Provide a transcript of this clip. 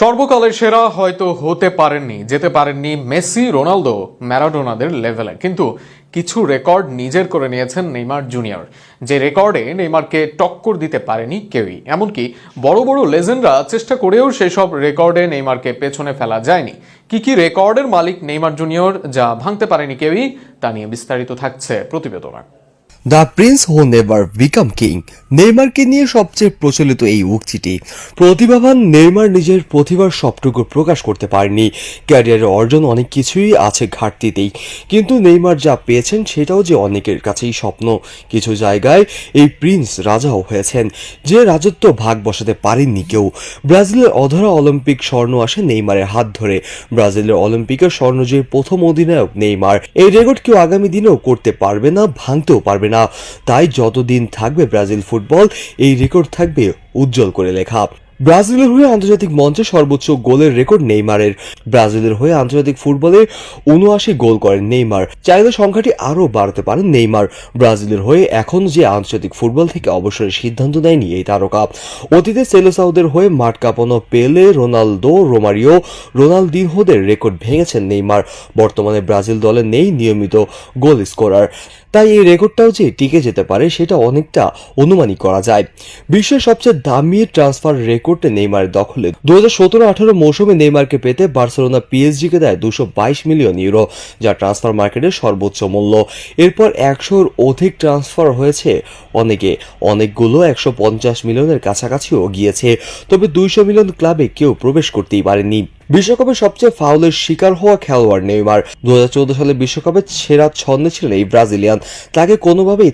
সর্বকালের সেরা হয়তো হতে পারেননি, যেতে পারেননি মেসি, রোনালদো, ম্যারাডোনাদের লেভেলে, কিন্তু কিছু রেকর্ড নিজের করে নিয়েছেন নেইমার জুনিয়র। যে রেকর্ডে নেইমারকে টক্কর দিতে পারেনি কেউই। এমনকি বড় বড় লেজেন্ডরা চেষ্টা করেও সেসব রেকর্ডে নেইমারকে পেছনে ফেলা যায়নি। কি রেকর্ডের মালিক নেইমার জুনিয়র, যা ভাঙতে পারেনি কেউই, তা নিয়ে বিস্তারিত থাকছে প্রতিবেদনে। The prince who never became king, নেইমারকে নিয়ে সবচেয়ে প্রচলিত এই উক্তিটি। প্রতিভাবান নেইমার নিজের প্রতিভার সবটুকু প্রকাশ করতে পারেনি। ক্যারিয়ারের অর্জন অনেক কিছুই আছে ঘাটতিতেই, কিন্তু নেইমার যা পেয়েছেন সেটাও যে অনেকের কাছেই স্বপ্ন। কিছু জায়গায় এই প্রিন্স রাজাও হয়েছেন, যে রাজত্ব ভাগ বসাতে পারেননি কেউ। ব্রাজিলের অধরা অলিম্পিক স্বর্ণ আসে নেইমারের হাত ধরে। ব্রাজিলের অলিম্পিকের স্বর্ণজয়ী প্রথম অধিনায়ক নেইমার। এই রেকর্ড কেউ আগামী দিনেও করতে পারবে না, ভাঙতেও পারবে না। তাই যতদিন থাকবে ব্রাজিল ফুটবল, এই রেকর্ড থাকবে উজ্জ্বল করে লেখা। ব্রাজিলের হয়ে আন্তর্জাতিক মঞ্চে সর্বোচ্চ গোলের রেকর্ড নেইমারের। ব্রাজিলের হয়ে আন্তর্জাতিক ফুটবলে ৭৯ গোল করেন নেইমার। চাইলে সংখ্যাটি আরও বাড়াতে পারেন নেইমার। ব্রাজিলের হয়ে এখন যে আন্তর্জাতিক ফুটবল থেকে অবসরের সিদ্ধান্ত নেয়নি এই তারকা। অতীতে সেলেসাওদের হয়ে মাঠ কাঁপানো পেলে, রোনালদো, রোমারিও, রোনালদিনহোদের রেকর্ড ভেঙেছেন নেইমার। বর্তমানে ব্রাজিল দলে নেই নিয়মিত গোল স্কোরার, তাই এই রেকর্ডটাও যে টিকে যেতে পারে সেটা অনেকটা অনুমানই করা যায়। বিশ্বের সবচেয়ে দামি ট্রান্সফার রেকর্ডে নেইমারের দখলে। 2017-18 মৌসুমে নেইমারকে পেতে বার্সেলোনা পিএসজিকে দেয় 222 মিলিয়ন ইউরো, যা ট্রান্সফার মার্কেটের সর্বোচ্চ মূল্য। এরপর 100-র অধিক ট্রান্সফার হয়েছে, অনেকগুলো 150 মিলিয়নের কাছাকাছিও গিয়েছে। তবে 200 মিলিয়ন ক্লাবে কেউ প্রবেশ করতেই পারেনি। বিশ্বকাপে সবচেয়ে ফাউলের শিকার হওয়া খেলোয়াড় নেইমার। 2014 সালে বিশ্বকাপে সেরা ছন্দে ছিলেন এই ব্রাজিলিয়ান। তাকে কোনোভাবেই